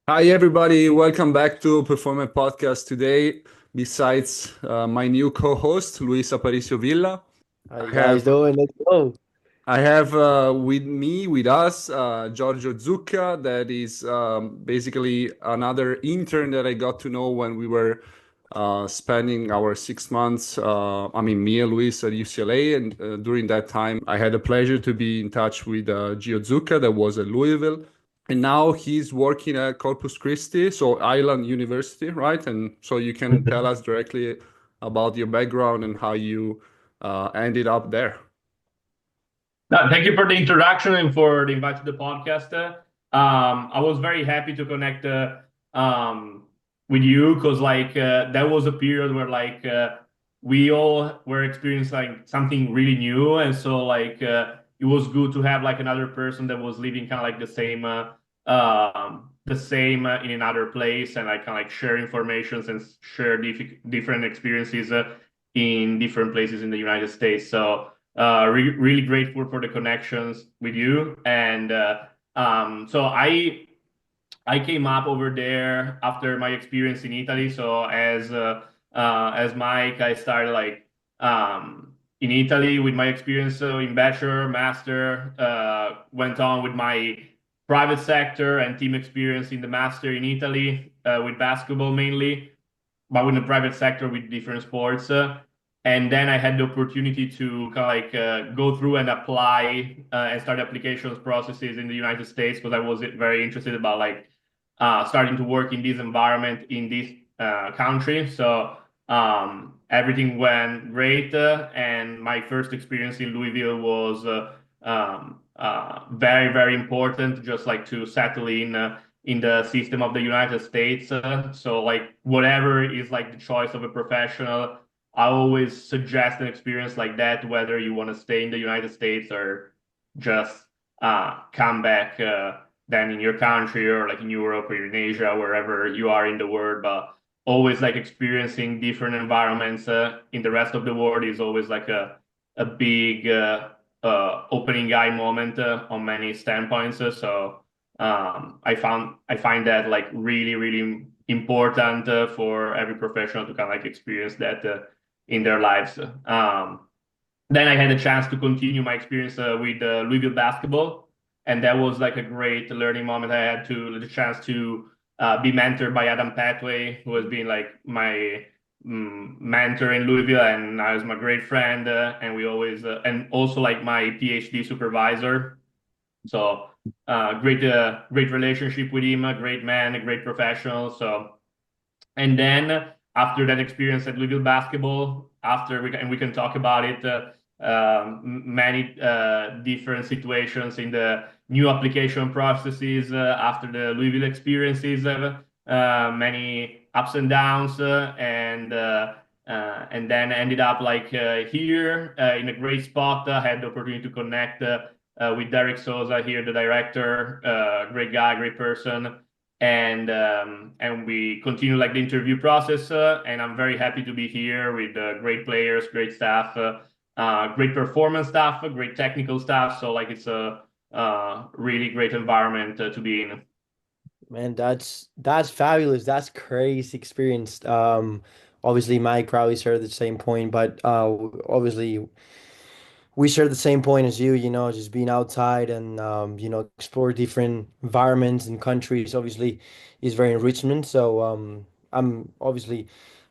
Hi, everybody. Welcome back to Performance Podcast today. Besides my new co-host, Luis Aparicio Villa, How you I guys have doing? Let's go. with us, Giorgio Zucca, that is basically another intern that I got to know when we were spending our 6 months. Me and Luis at UCLA, and during that time, I had the pleasure to be in touch with Gio Zucca, that was at Louisville. And now he's working at Corpus Christi, so Island University, right? And so you can tell us directly about your background and how you ended up there. No, thank you for the introduction and for the invite to the podcast. I was very happy to connect with you because that was a period where we all were experiencing like something really new, and so it was good to have like another person that was living kind of like the same in another place, and I kind of like share informations and share different experiences in different places in the United States. So really grateful for the connections with you. And so I came up over there after my experience in Italy. So as Mike, I started in Italy with my experience in Bachelor, Master. Went on with my private sector and team experience in the Master in Italy with basketball mainly, but in the private sector with different sports. And then I had the opportunity to kind of go through and apply and start applications processes in the United States because I was very interested about starting to work in this environment in this country. So everything went great, and my first experience in Louisville was very important, just like to settle in the system of the United States. So like whatever is like the choice of a professional, I always suggest an experience like that, whether you want to stay in the United States or just come back then in your country or like in Europe or in Asia, wherever you are in the world. But always like experiencing different environments in the rest of the world is always like a big opening eye moment on many standpoints. So I find that like really important for every professional to kind of like experience that in their lives. Then I had a chance to continue my experience with Louisville basketball, and that was like a great learning moment. I had the chance to be mentored by Adam Pathway, who has been like my mentor in Louisville, and now is my great friend, and we always and also like my PhD supervisor. So great relationship with him, a great man, a great professional. So and then after that experience at Louisville basketball, and we can talk about it, many different situations in the new application processes after the Louisville experiences, many ups and downs, and then ended up here in a great spot. Had the opportunity to connect with Derek Sosa here, the director, great guy, great person, and we continue like the interview process. And I'm very happy to be here with great players, great staff, great performance staff, great technical staff. So like it's a really great environment to be in. Man, that's fabulous. That's crazy experience. Obviously Mike probably shared the same point, but obviously we share the same point as you, just being outside and explore different environments and countries obviously is very enrichment. So I'm obviously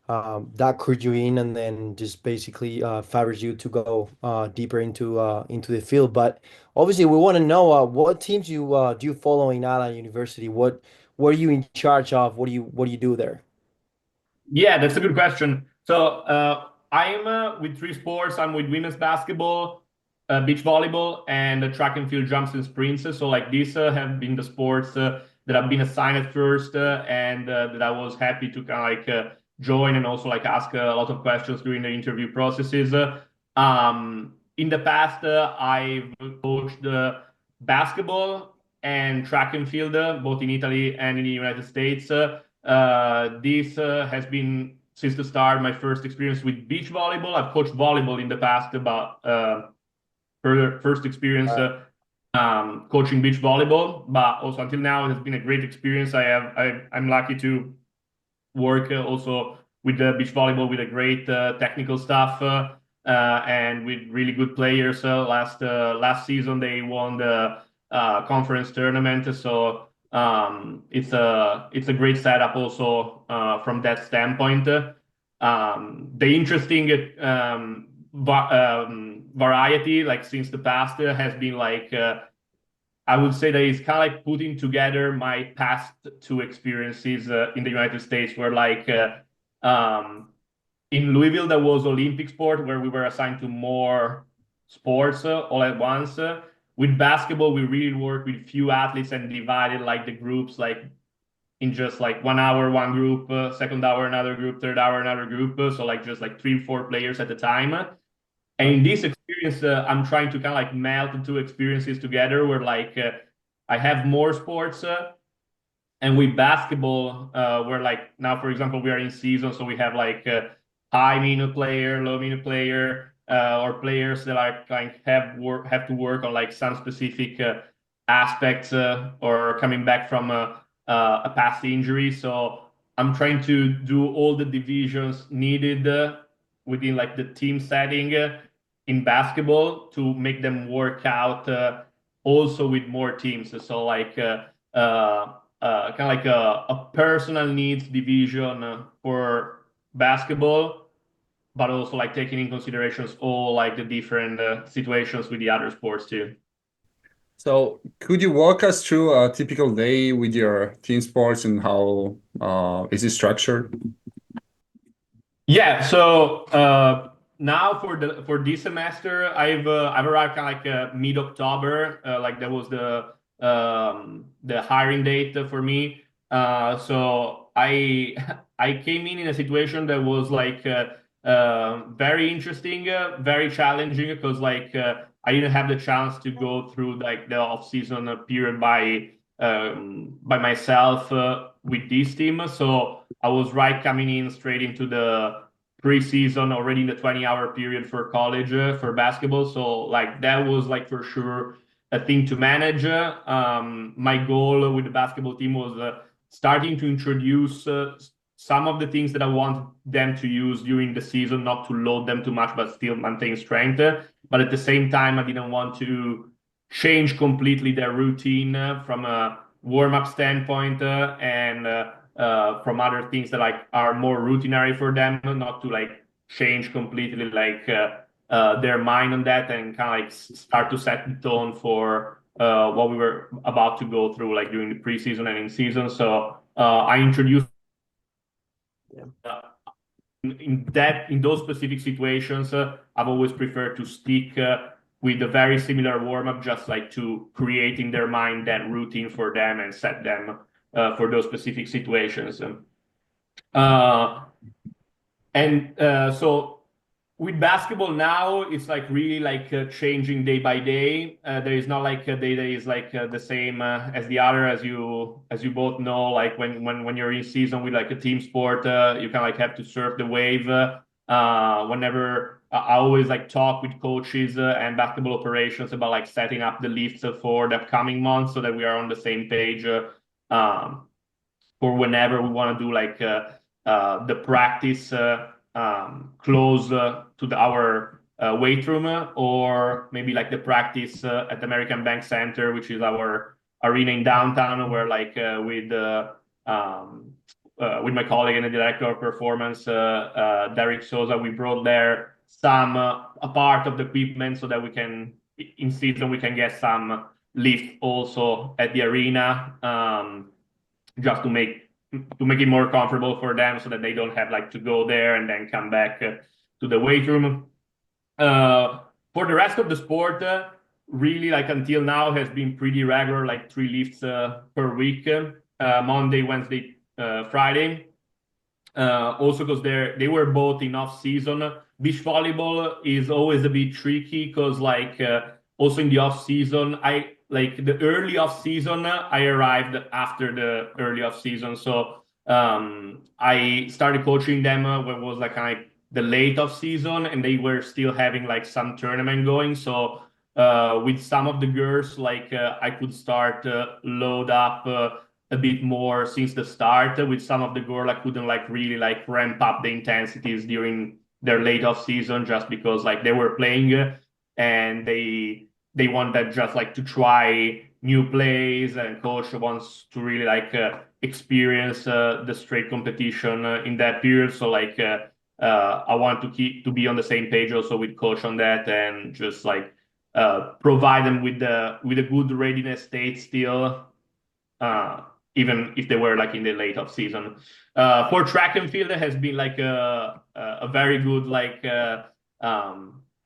that could you in and then just basically favors you to go deeper into the field. But obviously we want to know what teams you do you follow in Allen University? What are you in charge of? What do you do there? Yeah, that's a good question. So I'm with three sports. I'm with women's basketball, beach volleyball, and track and field jumps and sprints. So like these have been the sports that I've been assigned at first, and that I was happy to kind of join and also like ask a lot of questions during the interview processes. In the past, I've coached basketball and track and field, both in Italy and in the United States. This has been since the start my first experience with beach volleyball. I've coached volleyball in the past, but first experience coaching beach volleyball, but also until now it has been a great experience. I'm lucky to work also with the beach volleyball with a great technical staff and with really good players. Last season they won the conference tournament, so it's a great setup also from that standpoint. The interesting variety, like since the past, has been like I would say that it's kind of like putting together my past two experiences in the United States, where like in Louisville there was Olympic sport where we were assigned to more sports all at once. With basketball, we really worked with few athletes and divided like the groups like in just like 1 hour one group, second hour another group, third hour another group. So like just like 3 or 4 players at a time. And in this experience, I'm trying to kind of like melt the two experiences together where like I have more sports and with basketball, where like now, for example, we are in season, so we have like high minute player, low minute player, or players that are like have to work on like some specific aspects or coming back from a past injury. So I'm trying to do all the divisions needed within like the team setting in basketball to make them work out also with more teams. So like kind of like a personal needs division for basketball, but also like taking in considerations all like the different situations with the other sports too. So could you walk us through a typical day with your team sports and how is it structured? Yeah, so now for this semester, I've arrived kind of like mid-October. Like that was the hiring date for me. So I I came in a situation that was like very interesting, very challenging because like I didn't have the chance to go through like the off-season period by myself with this team. So I was right coming in straight into the preseason already in the 20-hour period for college for basketball. So like that was like for sure a thing to manage. My goal with the basketball team was starting to introduce some of the things that I want them to use during the season, not to load them too much, but still maintain strength. But at the same time, I didn't want to change completely their routine from a warm-up standpoint and from other things that like are more routinary for them, not to like change completely like their mind on that and kind of like start to set the tone for what we were about to go through like during the preseason and in season. So I introduced in those specific situations, I've always preferred to stick with a very similar warm-up, just like to create in their mind that routine for them and set them for those specific situations. So with basketball now, it's like really like changing day by day. There is not like a day that is like the same as the other, as you both know. Like when you're in season with like a team sport, you kind of like have to surf the wave. Whenever I always like talk with coaches and basketball operations about like setting up the lifts for the upcoming months so that we are on the same page for whenever we want to do like the practice close to our weight room or maybe like the practice at the American Bank Center, which is our arena in downtown, where like with my colleague and the director of performance, Derek Sosa, we brought there some a part of the equipment so that we can in season we can get some lift also at the arena, just to make it more comfortable for them so that they don't have like to go there and then come back to the weight room. For the rest of the sport, really like until now has been pretty regular, like 3 lifts per week, Monday, Wednesday, Friday. Also because they were both in off season. Beach volleyball is always a bit tricky because like also in the off season, I like the early off season, I arrived after the early off season. So I started coaching them when it was like kind of the late off season and they were still having like some tournament going. So With some of the girls, like I could start load up a bit more since the start. With some of the girls, I couldn't like really like ramp up the intensities during their late off season just because like they were playing and they wanted just like to try new plays, and coach wants to really like experience the straight competition in that period. So like I want to be on the same page also with coach on that, and just like provide them with a good readiness state still, even if they were like in the late off season. For track and field, it has been like a very good like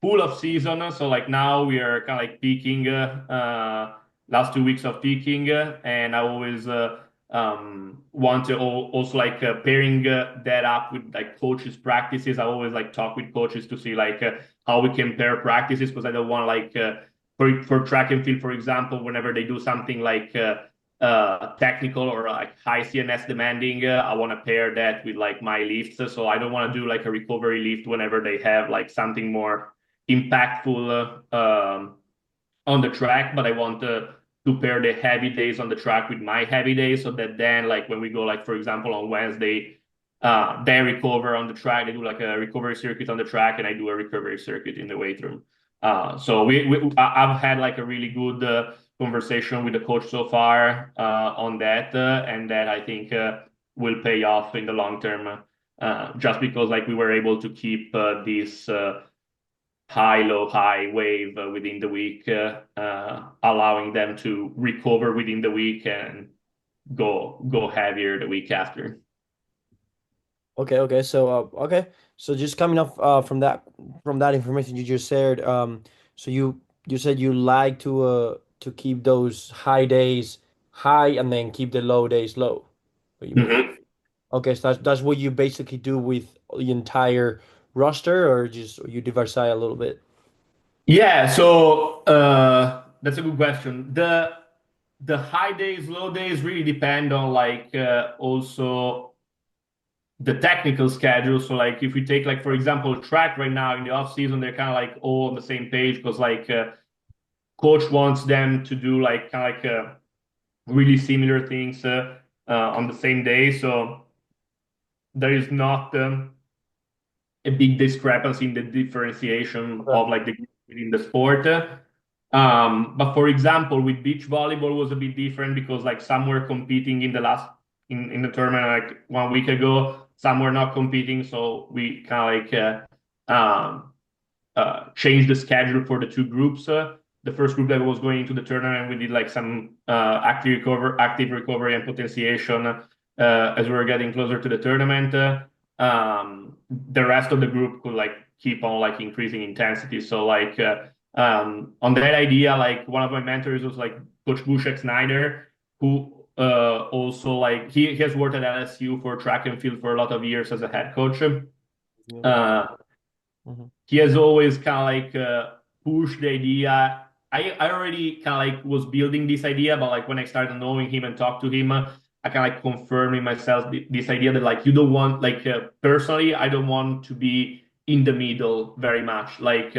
full of season. So like now we are kind of like peaking, last 2 weeks of peaking, and I always want to also like pairing that up with like coaches' practices. I always like talk with coaches to see like how we can pair practices, because I don't want like for track and field, for example, whenever they do something like technical or like high CNS demanding, I want to pair that with like my lifts. So I don't want to do like a recovery lift whenever they have like something more impactful on the track, but I want to pair the heavy days on the track with my heavy days, so that then like when we go like for example on Wednesday, they recover on the track, they do like a recovery circuit on the track, and I do a recovery circuit in the weight room. So I've had like a really good conversation with the coach so far on that, and that I think will pay off in the long term, just because like we were able to keep this high, low, high wave within the week, allowing them to recover within the week and go heavier the week after. Okay. So just coming off from that information you just shared, so you said you like to keep those high days high and then keep the low days low. What you mean? Mhm. Okay, so that's what you basically do with the entire roster, or just you diversify a little bit? Yeah, so that's a good question. The high days, low days really depend on like also the technical schedule. So like if we take like for example track right now in the off season, they're kind of like all on the same page, because like coach wants them to do like kind of like really similar things on the same day. So there is not a big discrepancy in the differentiation Okay. of like the within the sport. But for example, with beach volleyball was a bit different, because like some were competing in the last in the tournament like 1 week ago, some were not competing, so we kind of like changed the schedule for the two groups. The first group that was going into the tournament, we did like some active recovery and potentiation as we were getting closer to the tournament. The rest of the group could like keep on like increasing intensity. So like on that idea, like one of my mentors was like Coach Bushek Snyder, who also like he has worked at LSU for track and field for a lot of years as a head coach. Mhm. He has always kind of like pushed the idea. I already kind of like was building this idea, but like when I started knowing him and talked to him, I kind of like confirmed in myself this idea that like you don't want like personally, I don't want to be in the middle very much. Like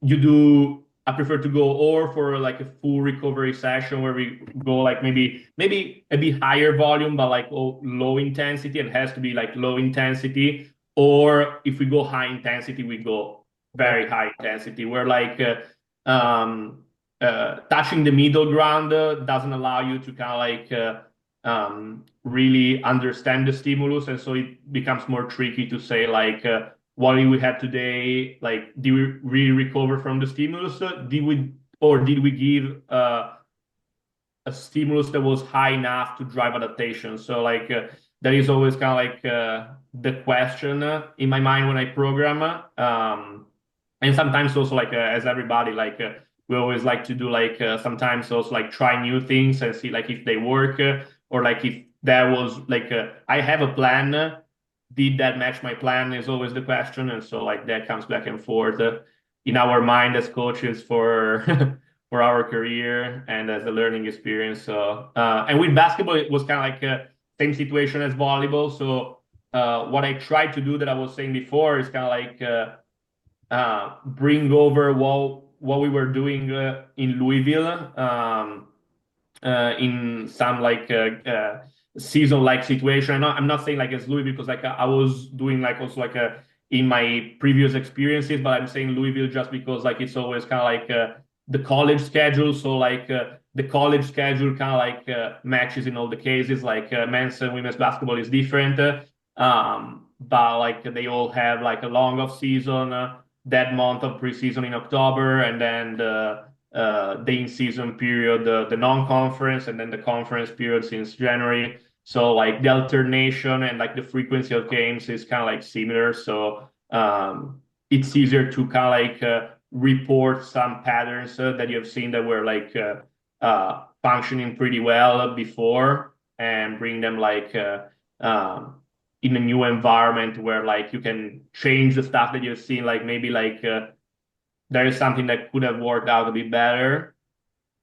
you do, I prefer to go or for like a full recovery session where we go like maybe a bit higher volume, but like low intensity, and has to be like low intensity. Or if we go high intensity, we go Okay. very high intensity. We're like touching the middle ground doesn't allow you to kind of like really understand the stimulus, and so it becomes more tricky to say like what did we have today? Like, did we really recover from the stimulus? Did we give a stimulus that was high enough to drive adaptation? So like that is always kind of like the question in my mind when I program. And sometimes also like as everybody like we always like to do like sometimes also like try new things and see like if they work, or like if there was like I have a plan, did that match my plan is always the question. And so like that comes back and forth in our mind as coaches for for our career and as a learning experience. So and with basketball it was kind of like same situation as volleyball. So what I tried to do that I was saying before is kind of like bring over what we were doing in Louisville, in some like season-like situation. I'm not saying like it's Louisville because like I was doing like also like in my previous experiences, but I'm saying Louisville just because like it's always kind of like the college schedule. So like the college schedule kind of like matches in all the cases. Like men's and women's basketball is different, but like they all have like a long off season. That month of preseason in October, and then the in-season period, the non-conference, and then the conference period since January. So like the alternation and like the frequency of games is kind of like similar. So it's easier to kind of like report some patterns that you've seen that were like functioning pretty well before, and bring them like in a new environment where like you can change the stuff that you've seen, like maybe like there is something that could have worked out a bit better,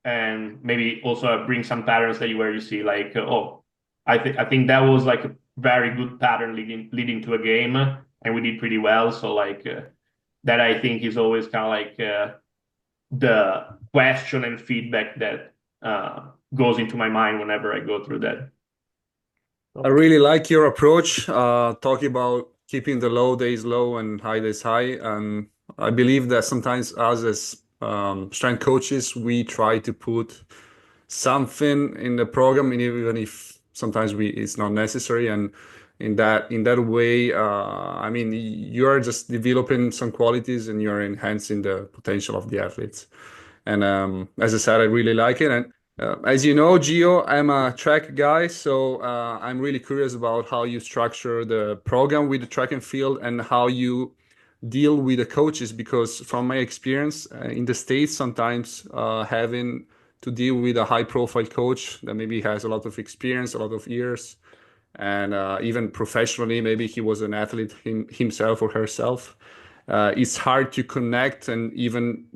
and maybe also bring some patterns that where you see like oh, I think that was like a very good pattern leading to a game, and we did pretty well. So like that I think is always kind of like the question and feedback that goes into my mind whenever I go through that. I really like your approach, talking about keeping the low days low and high days high. And I believe that sometimes us as strength coaches, we try to put something in the program, even if sometimes it's not necessary. And in that way, I mean, you're just developing some qualities and you're enhancing the potential of the athletes. And as I said, I really like it. And as you know, Gio, I'm a track guy, so I'm really curious about how you structure the program with the track and field and how you deal with the coaches. Because from my experience in the States, sometimes having to deal with a high-profile coach that maybe has a lot of experience, a lot of years, and even professionally, maybe he was an athlete himself or herself. It's hard to connect and even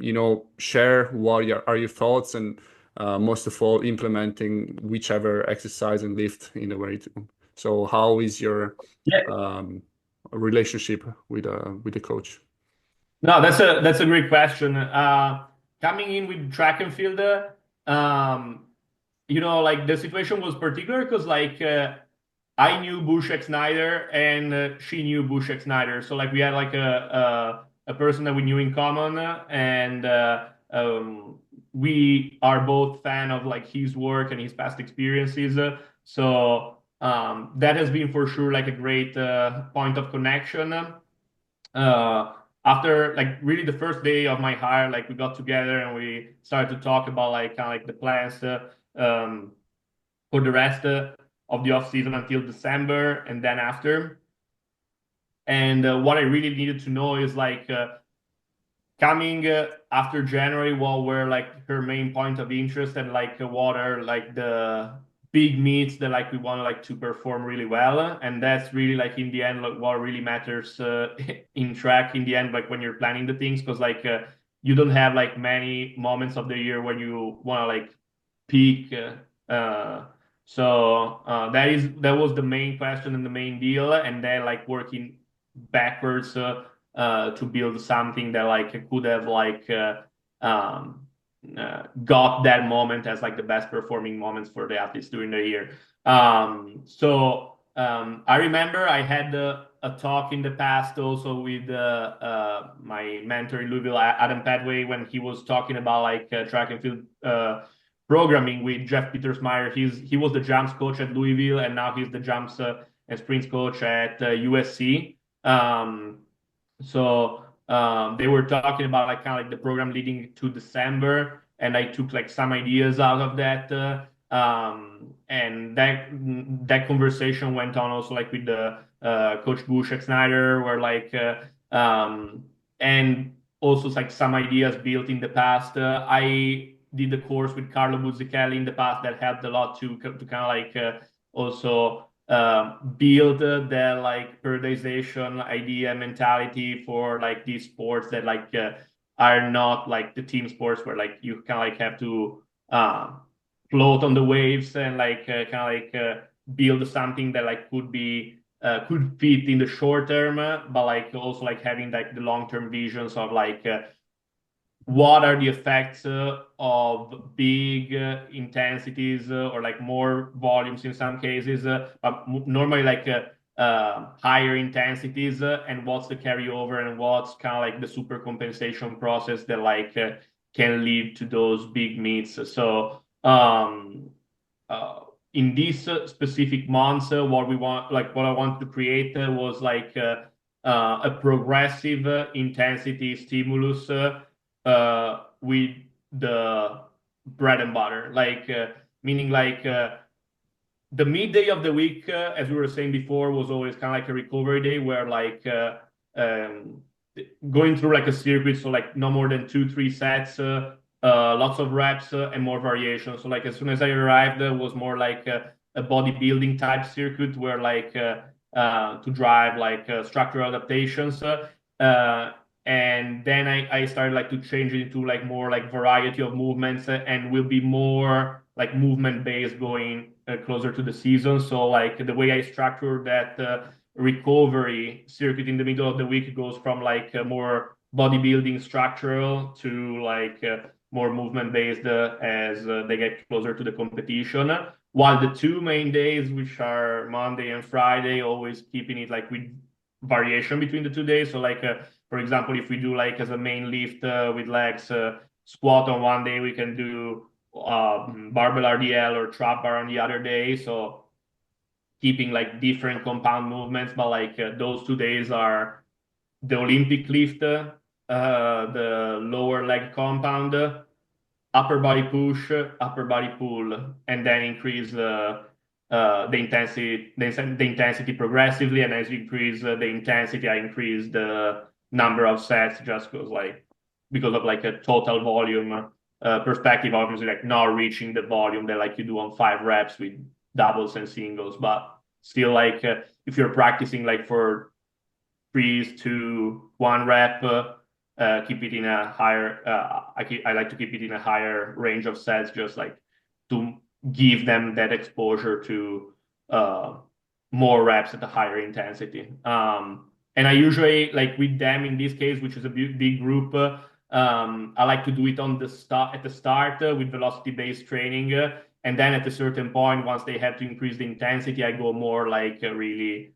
share what are your thoughts, and most of all implementing whichever exercise and lift in the way to. So how is your relationship with the coach? No, that's a great question. Coming in with track and field, like the situation was particular because like I knew Bushek Snyder and she knew Bushek Snyder, so like we had like a person that we knew in common, and we are both fan of like his work and his past experiences. So that has been for sure like a great point of connection. After like really the first day of my hire, like we got together and we started to talk about like kind of like the plans for the rest of the off season until December and then after. And what I really needed to know is like coming after January, what were like her main point of interest, and like what are like the big meets that like we want like to perform really well. And that's really like in the end like what really matters in track in the end, like when you're planning the things, because like you don't have like many moments of the year when you want to like peak. So that was the main question and the main deal, and then like working backwards to build something that like could have like got that moment as like the best performing moments for the athletes during the year. I remember I had a talk in the past also with my mentor in Louisville, Adam Padway, when he was talking about like track and field programming with Jeff Petersmeyer. He was the jumps coach at Louisville, and now he's the jumps and sprints coach at USC. They were talking about like kind of like the program leading to December, and I took like some ideas out of that. And that conversation went on also like with the coach Bushek Snyder, where like and also like some ideas built in the past. I did the course with Carlo Buzzichelli in the past that helped a lot to kind of like also build the like periodization idea mentality for like these sports that like are not like the team sports where like you kind of like have to float on the waves and like kind of like build something that like could fit in the short term, but like also like having like the long-term visions of like what are the effects of big intensities or like more volumes in some cases, but normally like higher intensities, and what's the carryover and what's kind of like the super compensation process that like can lead to those big meets. So uh, in these specific months, what I wanted to create was like a progressive intensity stimulus with the bread and butter, like meaning like the midday of the week, as we were saying before, was always kind of like a recovery day where like um, going through like a circuit, so like no more than 2, 3 sets, lots of reps and more variation. So like as soon as I arrived, was more like a bodybuilding type circuit where like to drive like structural adaptations. And then I started like to change it into like more like variety of movements and will be more like movement based going closer to the season. So like the way I structure that recovery circuit in the middle of the week goes from like more bodybuilding structural to like more movement based as they get closer to the competition. While the 2 main days, which are Monday and Friday, always keeping it like with variation between the 2 days. So like for example, if we do like as a main lift with legs, squat on one day, we can do barbell RDL or trap bar on the other day. So keeping like different compound movements, but like those 2 days are the Olympic lift, the lower leg compound, upper body push, upper body pull, and then increase the intensity progressively. And as you increase the intensity, I increase the number of sets just because of like a total volume perspective, obviously like not reaching the volume that like you do on 5 reps with doubles and singles, but still like if you're practicing like for 3 to 1 rep, keep it in a higher. I like to keep it in a higher range of sets, just like to give them that exposure to more reps at a higher intensity. And I usually like with them in this case, which is a big group. I like to do it on the start at the start with velocity-based training, and then at a certain point, once they have to increase the intensity, I go more like really.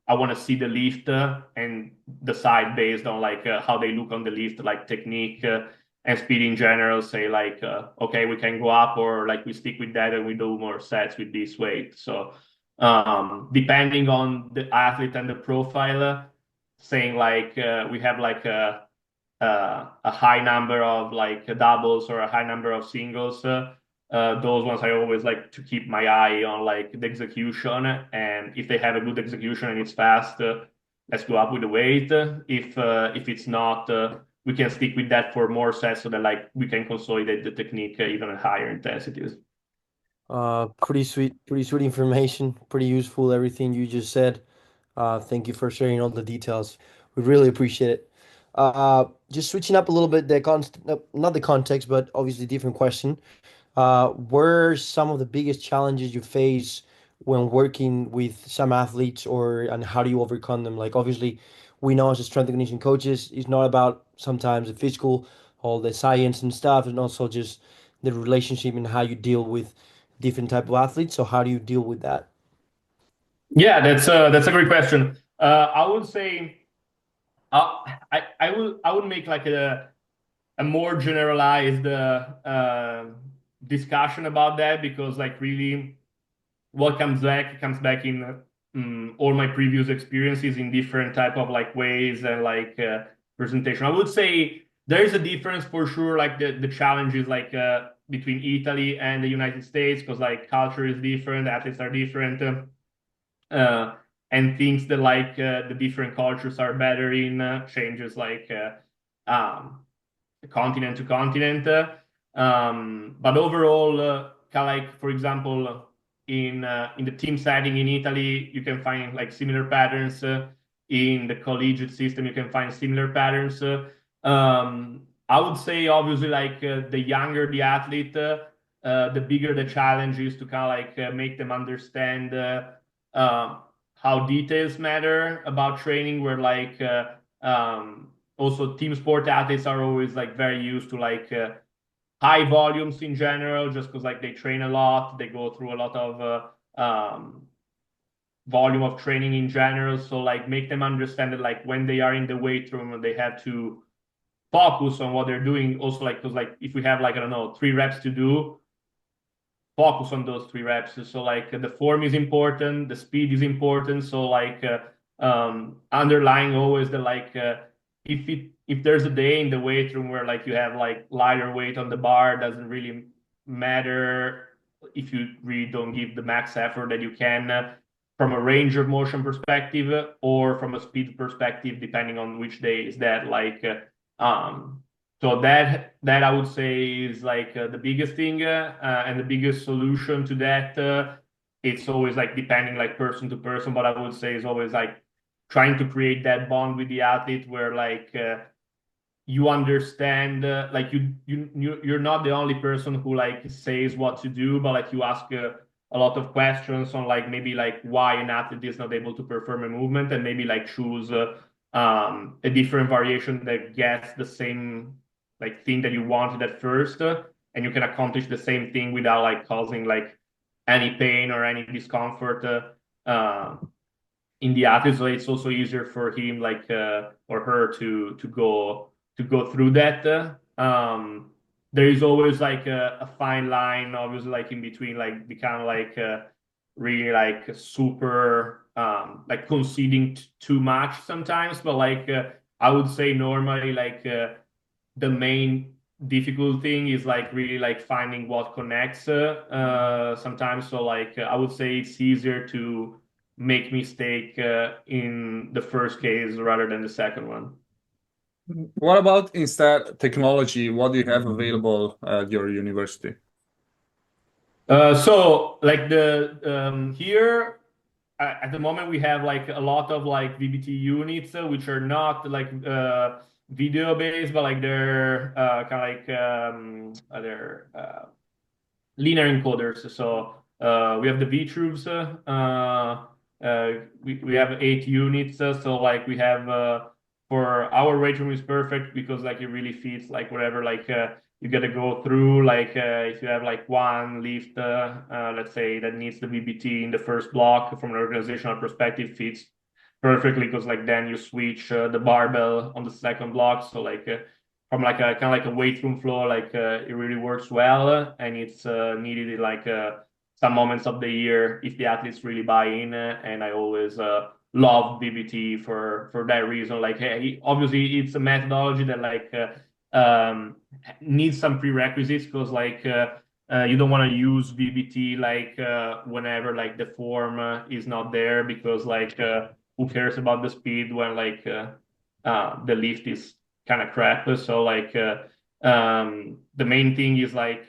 I want to see the lift and decide based on like how they look on the lift, like technique and speed in general. Say like, okay, we can go up, or like we stick with that and we do more sets with this weight. So depending on the athlete and the profile, saying like we have like a high number of like doubles or a high number of singles. Those ones I always like to keep my eye on like the execution, and if they have a good execution and it's fast, let's go up with the weight. If it's not, we can stick with that for more sets so that like we can consolidate the technique even at higher intensities. Pretty sweet information, pretty useful, everything you just said. Thank you for sharing all the details. We really appreciate it. Just switching up a little bit, no, not the context, but obviously different question. What are some of the biggest challenges you face when working with some athletes, and how do you overcome them? Like obviously, we know as a strength and conditioning coaches, it's not about sometimes the physical, all the science and stuff, and also just the relationship and how you deal with different type of athletes. So how do you deal with that? Yeah, that's a great question. I would say I would make like a more generalized discussion about that, because like really what comes back in all my previous experiences in different type of like ways and like presentation. I would say there is a difference for sure, like the challenges like between Italy and the United States, because like culture is different, athletes are different, uh, and things that like the different cultures are better in changes like continent to continent. But overall, kind of like for example, in the team setting in Italy, you can find like similar patterns. In the collegiate system, you can find similar patterns. I would say obviously like the younger the athlete, the bigger the challenge is to kind of like make them understand how details matter about training. Where like also team sport athletes are always like very used to like high volumes in general, just because like they train a lot, they go through a lot of volume of training in general. So like make them understand that like when they are in the weight room, they have to focus on what they're doing. Also, like because like if we have like I don't know 3 reps to do, focus on those 3 reps. So like the form is important, the speed is important. So like underlying always the like if there's a day in the weight room where like you have like lighter weight on the bar, doesn't really matter if you really don't give the max effort that you can from a range of motion perspective or from a speed perspective, depending on which day is that like so that I would say is like the biggest thing and the biggest solution to that. It's always like depending like person to person, but I would say is always like trying to create that bond with the athlete where like you understand like you're not the only person who like says what to do, but like you ask a lot of questions on like maybe like why an athlete is not able to perform a movement and maybe like choose a different variation that gets the same like thing that you wanted at first and you can accomplish the same thing without like causing like any pain or any discomfort in the athlete. So it's also easier for him like or her to go through that. There is always like a fine line, obviously, like in between, like become like really like super like conceding too much sometimes. But like I would say normally like the main difficult thing is like really like finding what connects sometimes. So like I would say it's easier to make mistake in the first case rather than the second one. What about instead technology? What do you have available at your university? So like the here at the moment we have like a lot of like VBT units which are not like video based, but like they're kind of like they're linear encoders. So we have the V-tubes. We have 8 units. So like we have for our weight room is perfect because like it really fits like whatever like you got to go through. Like if you have like one lift, let's say that needs the VBT in the first block from an organizational perspective, fits perfectly because like then you switch the barbell on the second block. So like from like a kind of like a weight room floor, like it really works well, and it's needed in like some moments of the year if the athletes really buy in. And I always love BBT for that reason. Like, hey, obviously, it's a methodology that like needs some prerequisites because like you don't want to use BBT like whenever like the form is not there because like who cares about the speed when like the lift is kind of crap. So like the main thing is like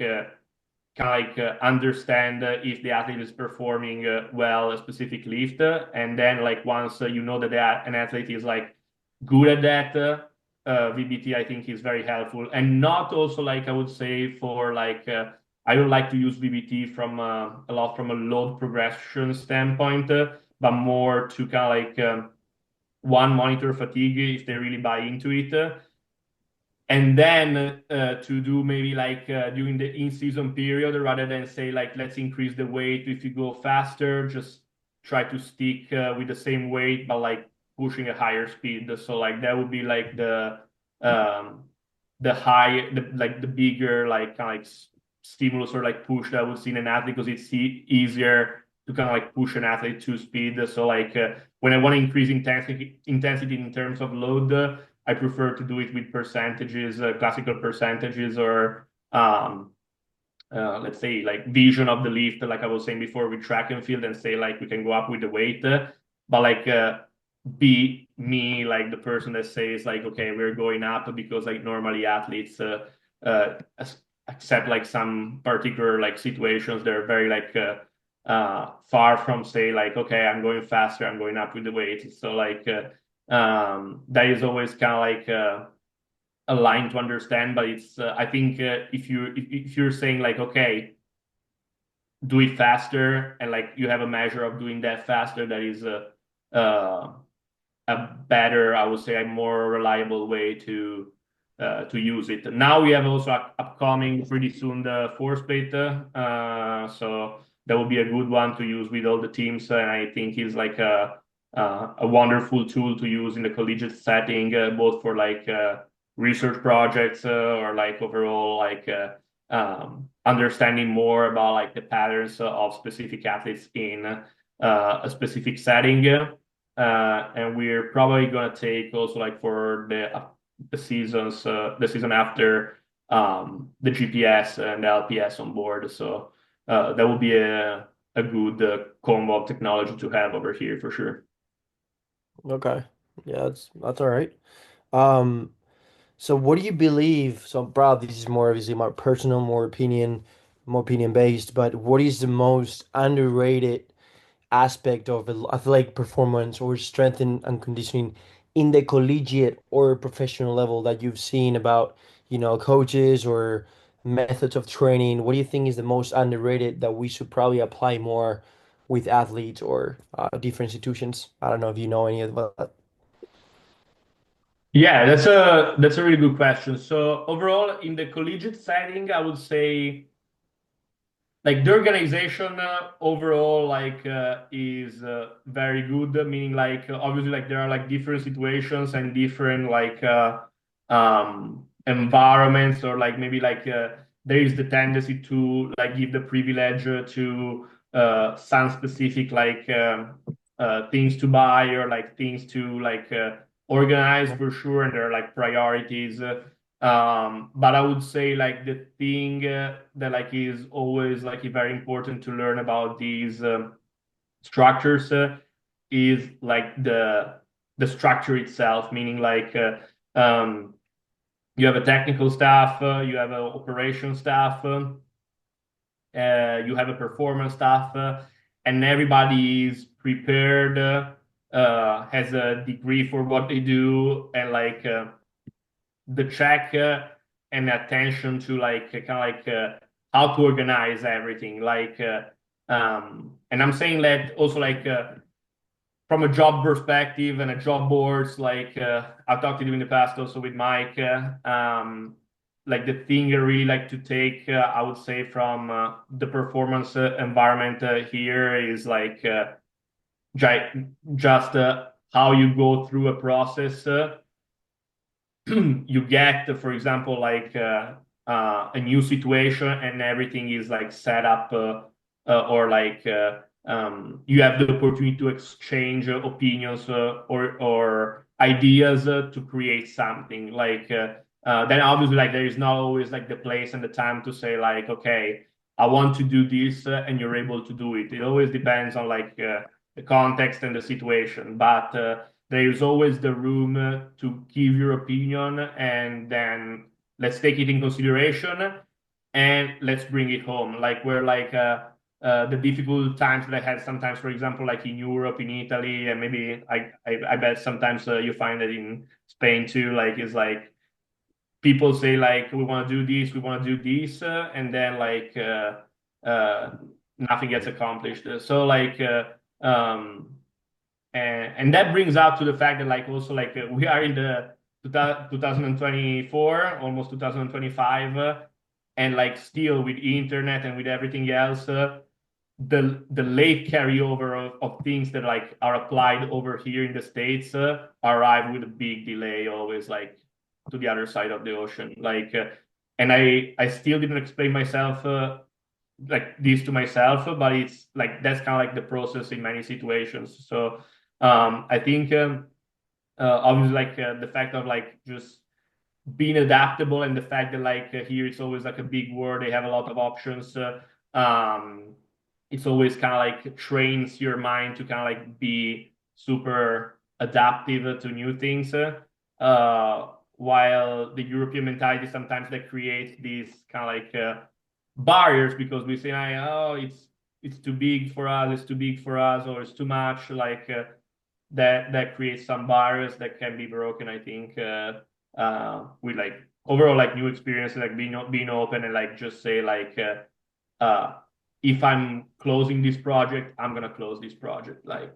kind of like understand if the athlete is performing well a specific lift, and then like once you know that an athlete is like good at that, VBT I think is very helpful, and not also like I would say for like I don't like to use VBT from a lot from a load progression standpoint, but more to kind of like one monitor fatigue if they really buy into it. And then to do maybe like during the in-season period, rather than say like let's increase the weight if you go faster, just try to stick with the same weight but like pushing a higher speed. So like that would be like the bigger like kind of like stimulus or like push that I would see in an athlete because it's easier to kind of like push an athlete to speed. So like when I want to increase intensity in terms of load. I prefer to do it with percentages, classical percentages, or let's say like vision of the lift, like I was saying before with track and field, and say like we can go up with the weight, but like be me like the person that says like okay we're going up because like normally athletes accept like some particular like situations that are very like far from say like okay I'm going faster, I'm going up with the weight. So like that is always kind of like a line to understand, but it's I think if you're saying like okay do it faster and like you have a measure of doing that faster that is a better, I would say, a more reliable way to use it. Now we have also upcoming pretty soon the force plate, so that will be a good one to use with all the teams, and I think is like a wonderful tool to use in the collegiate setting, both for like research projects or like overall like understanding more about like the patterns of specific athletes in a specific setting. And we're probably gonna take also like for the season after the GPS and the LPS on board. So that will be a good combo of technology to have over here for sure. Okay. Yeah, that's all right. Um, so what do you believe? So, bro, this is more obviously more personal, more opinion based, but what is the most underrated aspect of athletic performance or strength and conditioning in the collegiate or professional level that you've seen about, coaches or methods of training? What do you think is the most underrated that we should probably apply more with athletes or different institutions? I don't know if you know any of that. Yeah, that's a really good question. So overall, in the collegiate setting, I would say like the organization overall like is very good. Meaning like obviously like there are like different situations and different like environments, or like maybe like there is the tendency to like give the privilege to some specific like things to buy, or like things to like organize for sure, and there are like priorities. But I would say like the thing that like is always like very important to learn about these structures is like the structure itself, meaning like you have a technical staff, you have an operation staff, you have a performance staff, and everybody is prepared, has a degree for what they do, and like the check and attention to like kind of like how to organize everything. Like, and I'm saying that also like from a job perspective and a job boards, like I've talked to you in the past also with Mike. Like the thing I really like to take, I would say, from the performance environment here is like just how you go through a process. You get, for example, like a new situation, and everything is like set up, or like you have the opportunity to exchange opinions or ideas to create something. Like then obviously like there is not always like the place and the time to say like, okay, I want to do this, and you're able to do it. It always depends on like the context and the situation, but there is always the room to give your opinion, and then let's take it in consideration and let's bring it home. Like where like the difficult times that I had sometimes, for example, like in Europe, in Italy, and maybe I bet sometimes you find it in Spain too. Like it's like people say like we want to do this, we want to do this, and then like uh, nothing gets accomplished. So like and that brings out to the fact that like also like we are in the 2024, almost 2025, and like still with internet and with everything else, the late carryover of things that like are applied over here in the States arrive with a big delay, always like to the other side of the ocean. Like and I still didn't explain myself like this to myself, but it's like that's kind of like the process in many situations. So I think obviously like the fact of like just being adaptable, and the fact that like here it's always like a big word, they have a lot of options. It's always kind of like trains your mind to kind of like be super adaptive to new things. While the European mentality sometimes that creates these kind of like barriers, because we say, oh, it's too big for us, it's too big for us, or it's too much. Like that creates some barriers that can be broken. I think with like overall like new experiences, like being open, and like just say like if I'm closing this project, I'm gonna close this project, like,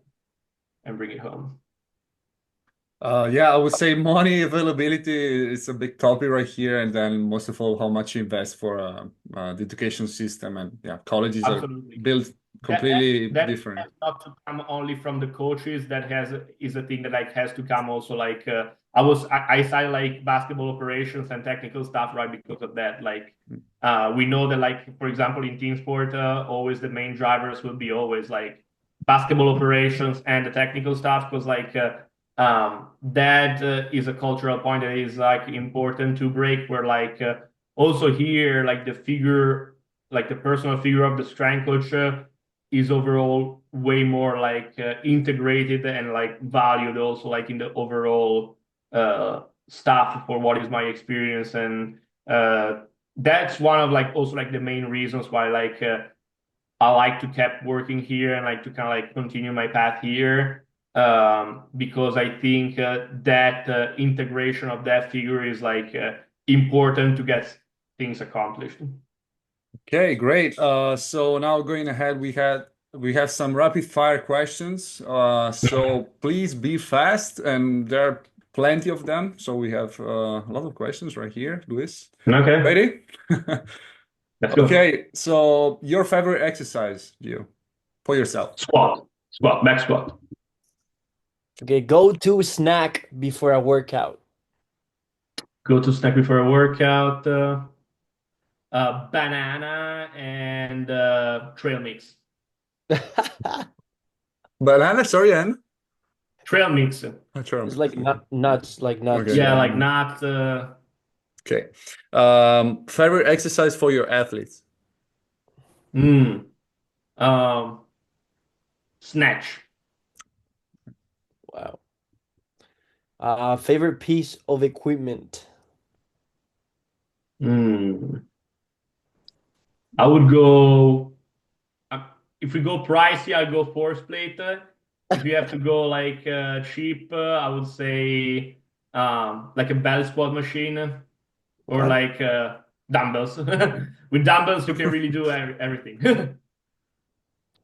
and bring it home. Yeah, I would say money availability is a big topic right here, and then most of all, how much you invest for the education system, and yeah, colleges are Absolutely. built That that completely that different. has not to come only from the coaches. That has is a thing that like has to come also like I started like basketball operations and technical stuff right because of that. Like we know that like for example in team sport, always the main drivers will be always like basketball operations and the technical stuff because like that is a cultural point that is like important to break. Where like also here like the figure like the personal figure of the strength coach. Is overall way more like integrated and like valued also like in the overall stuff for what is my experience and that's one of like also like the main reasons why like I like to keep working here and like to kind of like continue my path here because I think that integration of that figure is like important to get things accomplished. Okay, great. So now going ahead, we have some rapid fire questions. So please be fast, and there are plenty of them. So we have a lot of questions right here, Luis. Okay, Ready? let's go. Okay, so your favorite exercise, Gio, for yourself. Squat, back squat. Okay, go to snack before a workout. Go to snack before a workout. Banana and trail mix. Banana, sorry, and Trail mix. It's like nuts, like nuts. Okay. Yeah, like not. Okay. Favorite exercise for your athletes. Mm, um, snatch. Wow. Favorite piece of equipment. Mm. I would go. If we go pricey, I'll go force plate. If you have to go like cheap, I would say like a bell squat machine or Okay. like dumbbells. With dumbbells, you can really do everything.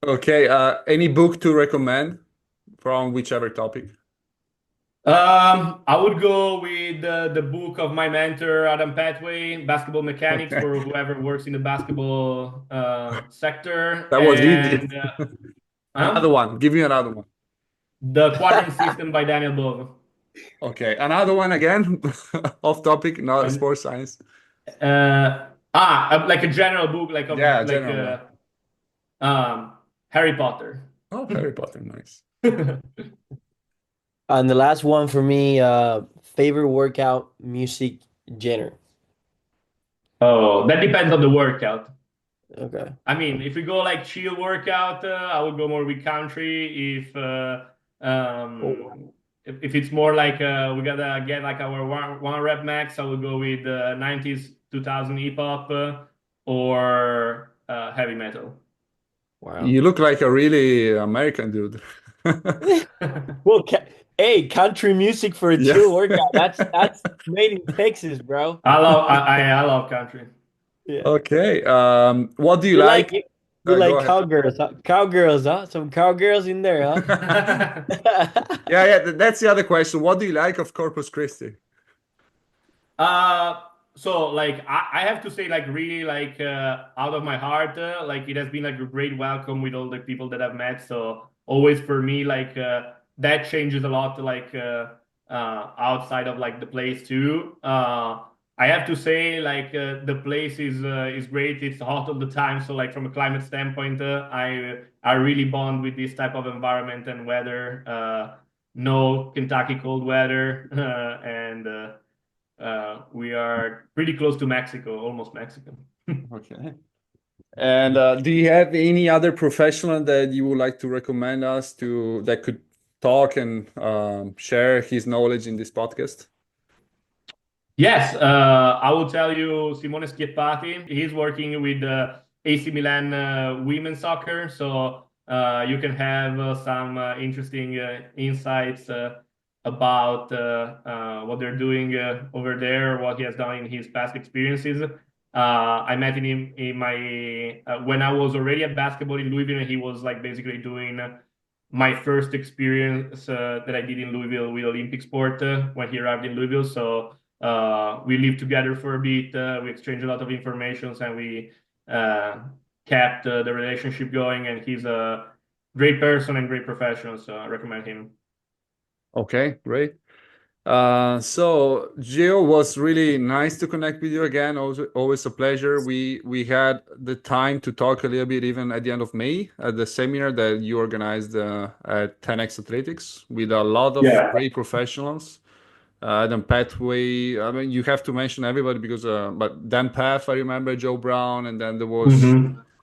Okay. Any book to recommend from whichever topic? I would go with the book of my mentor, Adam Petway, Basketball Mechanics Okay. for whoever works in the basketball sector. That was easy. And Another one. Give me another one. The Quadrant System by Daniel Bove. Okay. Another one again. Off topic, not And, sports science. like a general book, like of Yeah, like general one. Harry Potter. Oh, Harry Potter, nice. And the last one for me, favorite workout music genre. Oh, that depends on the workout. Okay. I mean, if we go like chill workout, I would go more with country. If it's more like we gotta get like our one rep max, I would go with 90s 2000 hip hop or heavy metal. Wow. You look like a really American dude. Well, hey, country music for a Yeah. chill workout. That's made in Texas, bro. I love country. Yeah. Okay. What do you You like? like you Go like ahead. cowgirls, huh? Cowgirls, huh? Some cowgirls in there, huh? Yeah, that's the other question. What do you like of Corpus Christi? So like I have to say like really like out of my heart like it has been like a great welcome with all the people that I've met. So always for me like that changes a lot like outside of like the place too. I have to say like the place is great. It's hot all the time. So like from a climate standpoint, I really bond with this type of environment and weather. No Kentucky cold weather and we are pretty close to Mexico, almost Mexico. Okay. And do you have any other professional that you would like to recommend us to that could talk and share his knowledge in this podcast? Yes, I will tell you Simone Schiappati. He's working with AC Milan women's soccer, so you can have some interesting insights about what they're doing over there, what he has done in his past experiences. I met him in my when I was already at basketball in Louisville, and he was like basically doing my first experience that I did in Louisville with Olympic sport when he arrived in Louisville. So we lived together for a bit. We exchanged a lot of information, and we kept the relationship going. And he's a great person and great professional. So I recommend him. Okay, great. So Gio, was really nice to connect with you again. Always a pleasure. We had the time to talk a little bit even at the end of May at the seminar that you organized at 10x Athletics with a lot of Yeah. great professionals. Dan Pathway. I mean, you have to mention everybody because, but Dan Path, I remember Joe Brown, and then there was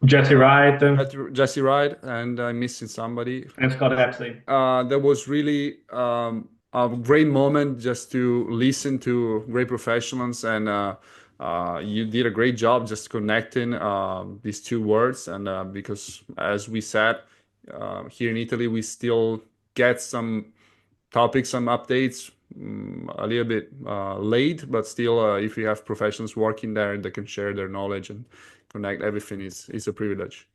Jesse Wright Jesse Wright, and I'm missing somebody. and Scott Epstein. That was really a great moment just to listen to great professionals, and you did a great job just connecting these two words. And because, as we said, here in Italy, we still get some topics, some updates a little bit late, but still, if you have professionals working there that can share their knowledge and connect, everything is a privilege.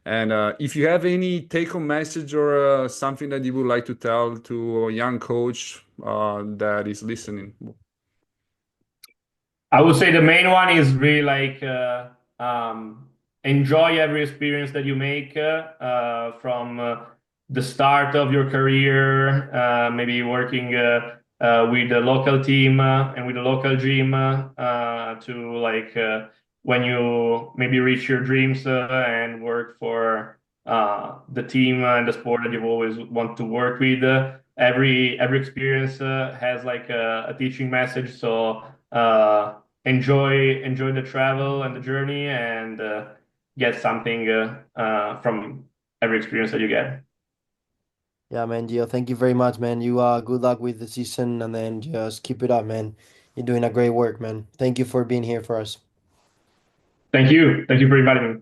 And if you have any take-home message or something that you would like to tell to a young coach that is listening. I would say the main one is really like enjoy every experience that you make from the start of your career, maybe working with the local team and with the local gym to like when you maybe reach your dreams and work for the team and the sport that you've always want to work with. Every experience has like a teaching message. So enjoy the travel and the journey, and get something from every experience that you get. Yeah, man, Gio, thank you very much, man. You good luck with the season, and then just keep it up, man. You're doing a great work, man. Thank you for being here for us. Thank you for inviting me.